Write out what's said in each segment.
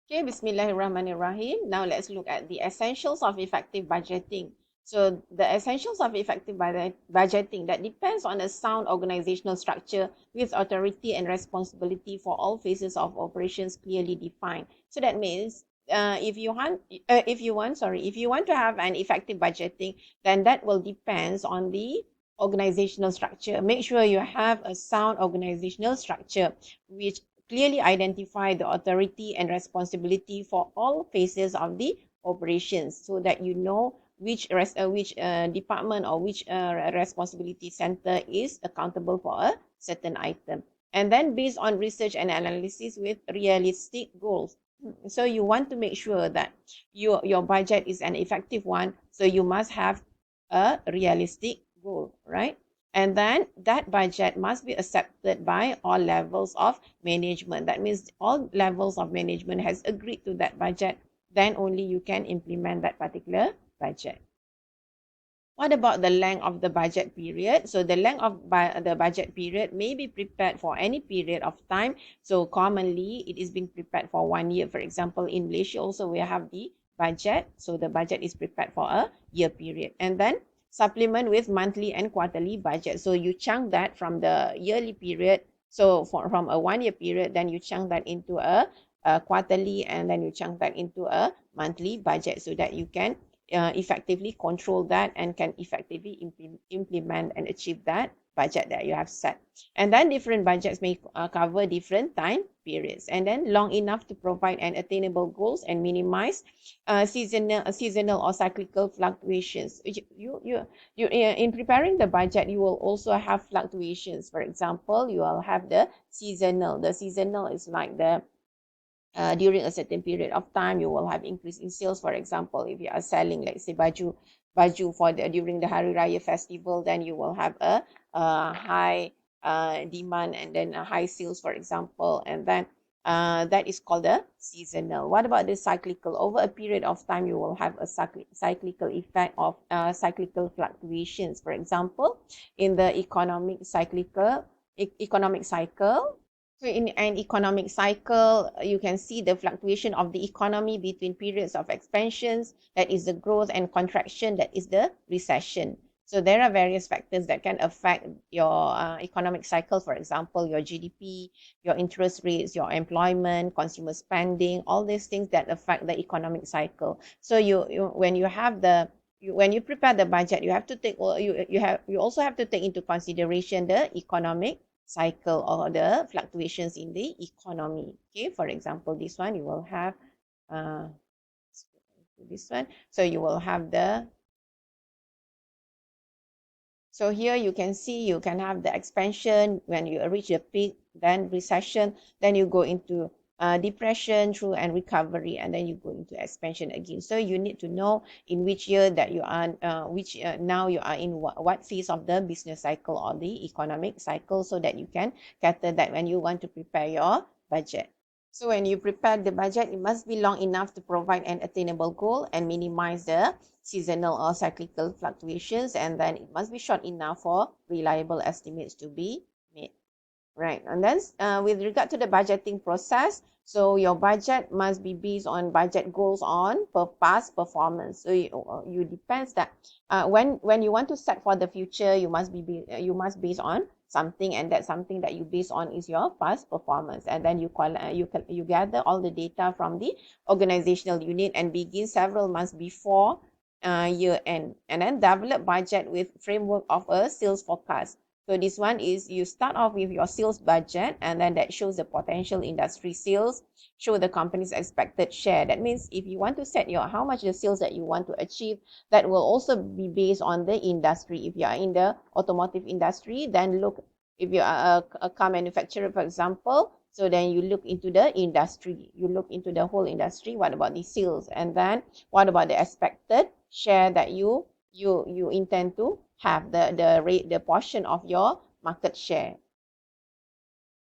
Okay, Bismillahirrahmanirrahim. Now let's look at the essentials of effective budgeting. So the essentials of effective budgeting that depends on a sound organizational structure with authority and responsibility for all phases of operations clearly defined. So that means if you want to have an effective budgeting, then that will depends on the organizational structure. Make sure you have a sound organizational structure which clearly identify the authority and responsibility for all phases of the operations so that you know which department or which responsibility center is accountable for a certain item. And then based on research and analysis with realistic goals. So you want to make sure that your budget is an effective one. So you must have a realistic goal, right? And then that budget must be accepted by all levels of management. That means all levels of management has agreed to that budget. Then only you can implement that particular budget. What about the length of the budget period? So the length of the budget period may be prepared for any period of time. So commonly it is being prepared for 1 year. For example, in Malaysia also we have the budget. So the budget is prepared for a year period. And then supplement with monthly and quarterly budget. So you chunk that from the yearly period. So from a 1 year period, then you chunk that into a quarterly, and then you chunk that into a monthly budget so that you can effectively control that and can effectively implement and achieve that budget that you have set. And then different budgets may cover different time periods, and then long enough to provide an attainable goals and minimize seasonal or cyclical fluctuations. In preparing the budget, you will also have fluctuations. For example, you will have the seasonal. The seasonal is like the during a certain period of time, you will have increase in sales. For example, if you are selling, let's say, baju for during the Hari Raya festival, then you will have a high demand and then a high sales, for example, and then that is called the seasonal. What about the cyclical? Over a period of time, you will have a cyclical effect of cyclical fluctuations. For example, in the economic cycle. So in an economic cycle, you can see the fluctuation of the economy between periods of expansions, that is the growth, and contraction, that is the recession. So there are various factors that can affect your economic cycle. For example, your GDP, your interest rates, your employment, consumer spending, all these things that affect the economic cycle. So when you have when you prepare the budget, you have to take you also have to take into consideration the economic cycle or the fluctuations in the economy. Okay, for example, this one you will have uh, this one. So you will have so here you can see you can have the expansion when you reach the peak, then recession, then you go into depression through and recovery, and then you go into expansion again. So you need to know in which year that you are, now you are in what phase of the business cycle or the economic cycle, so that you can cater that when you want to prepare your budget. So when you prepare the budget, it must be long enough to provide an attainable goal and minimize the seasonal or cyclical fluctuations, and then it must be short enough for reliable estimates to be made. Right, and then with regard to the budgeting process, so your budget must be based on budget goals on past performance. So you depends that when you want to set for the future, you must base on something, and that something that you base on is your past performance, and then you gather all the data from the organizational unit and begin several months before year end, and then develop budget with framework of a sales forecast. So this one is you start off with your sales budget, and then that shows the potential industry sales, show the company's expected share. That means if you want to set your how much the sales that you want to achieve, that will also be based on the industry. If you are in the automotive industry, then look, if you are a car manufacturer, for example, so then you look into the industry, you look into the whole industry, what about the sales, and then what about the expected share that you intend to have the portion of your market share.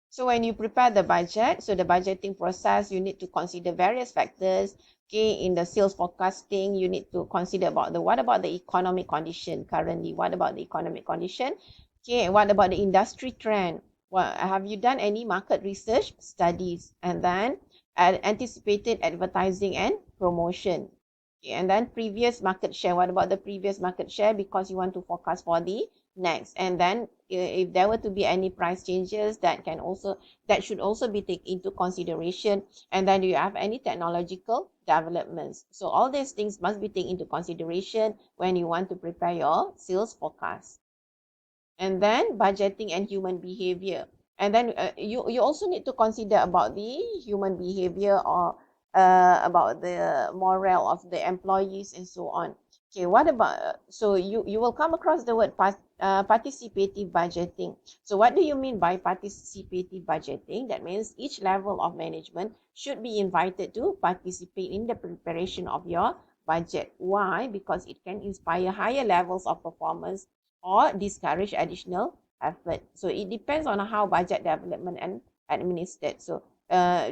So when you prepare the budget, so the budgeting process, you need to consider various factors. Okay, in the sales forecasting, you need to consider about what about the economic condition currently? What about the economic condition? Okay, what about the industry trend? Have you done any market research studies? And then anticipated advertising and promotion. Okay, and then previous market share. What about the previous market share? Because you want to forecast for the next. And then if there were to be any price changes, that should also be taken into consideration. And then do you have any technological developments? So all these things must be taken into consideration when you want to prepare your sales forecast. And then budgeting and human behavior. And then you also need to consider about the human behavior, or about the morale of the employees and so on. Okay, what about, so you will come across the word participative budgeting. So what do you mean by participative budgeting? That means each level of management should be invited to participate in the preparation of your budget. Why? Because it can inspire higher levels of performance or discourage additional effort. So it depends on how budget development and administered. So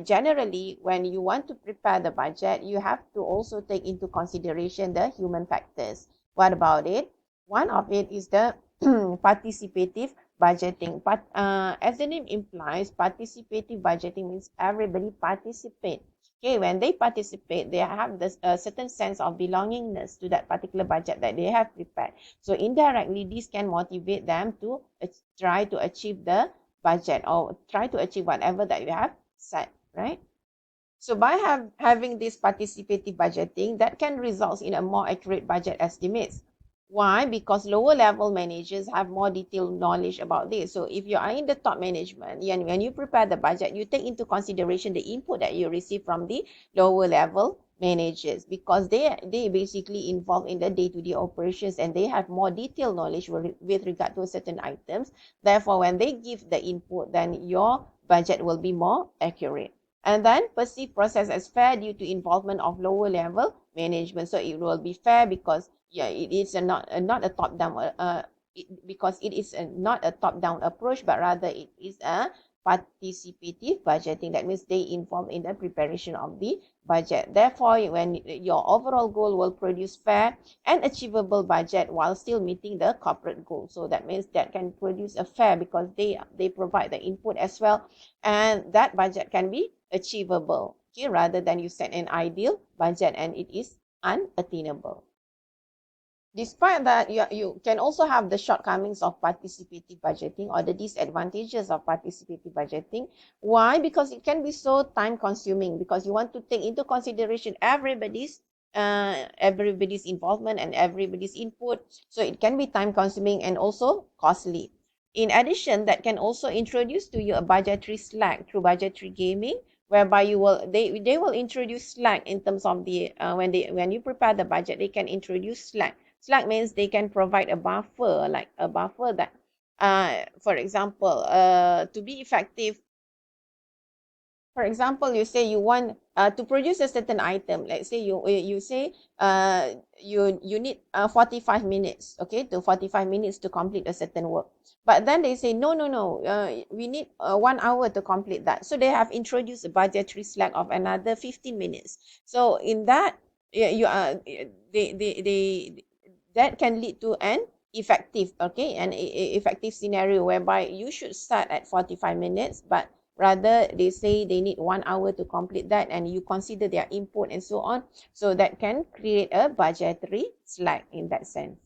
generally, when you want to prepare the budget, you have to also take into consideration the human factors. What about it? One of it is the participative budgeting. But as the name implies, participative budgeting means everybody participate. Okay, when they participate, they have this certain sense of belongingness to that particular budget that they have prepared. So indirectly, this can motivate them to try to achieve the budget, or try to achieve whatever that you have set, right? So by having this participative budgeting, that can result in a more accurate budget estimates. Why? Because lower level managers have more detailed knowledge about this. So if you are in the top management, and when you prepare the budget, you take into consideration the input that you receive from the lower level managers, because they basically involved in the day-to-day operations, and they have more detailed knowledge with regard to certain items. Therefore, when they give the input, then your budget will be more accurate. And then perceived process as fair due to involvement of lower level management. So it will be fair because it is not a top down because it is not a top down approach, but rather it is a participative budgeting. That means they involve in the preparation of the budget. Therefore, when your overall goal will produce fair and achievable budget while still meeting the corporate goal. So that means that can produce a fair, because they provide the input as well, and that budget can be achievable, okay, rather than you set an ideal budget and it is unattainable. Despite that, you can also have the shortcomings of participative budgeting, or the disadvantages of participative budgeting. Why? Because it can be so time consuming, because you want to take into consideration everybody's involvement and everybody's input. So it can be time consuming and also costly. In addition, that can also introduce to you a budgetary slack through budgetary gaming, whereby they will introduce slack in terms of the when you prepare the budget, they can introduce slack. Slack means they can provide a buffer, like a buffer that, for example, to be effective. For example, you say you want to produce a certain item. Let's say you say you need 45 minutes, okay, to 45 minutes to complete a certain work. But then they say no, we need 1 hour to complete that. So they have introduced a budgetary slack of another 15 minutes. So in that, you are they that can lead to an effective scenario, whereby you should start at 45 minutes, but rather they say they need 1 hour to complete that, and you consider their input and so on. So that can create a budgetary slack in that sense.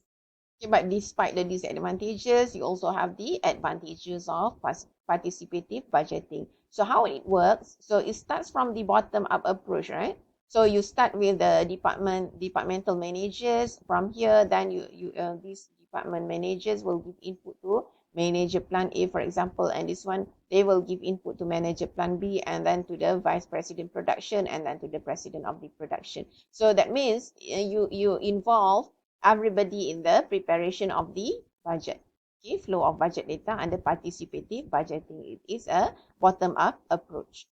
Okay, but despite the disadvantages, you also have the advantages of participative budgeting. So how it works? So it starts from the bottom up approach, right? So you start with the departmental managers. From here, then these department managers will give input to manager plan A, for example, and this one they will give input to manager plan B, and then to the vice president production, and then to the president of the production. So that means you involve everybody in the preparation of the budget. Okay, flow of budget data under participative budgeting. It is a bottom-up approach.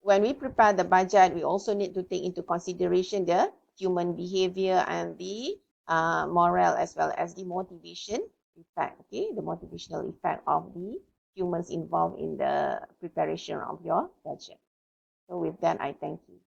When we prepare the budget, we also need to take into consideration the human behavior and the morale, as well as the motivation effect. Okay, the motivational effect of the humans involved in the preparation of your budget. So with that, I thank you.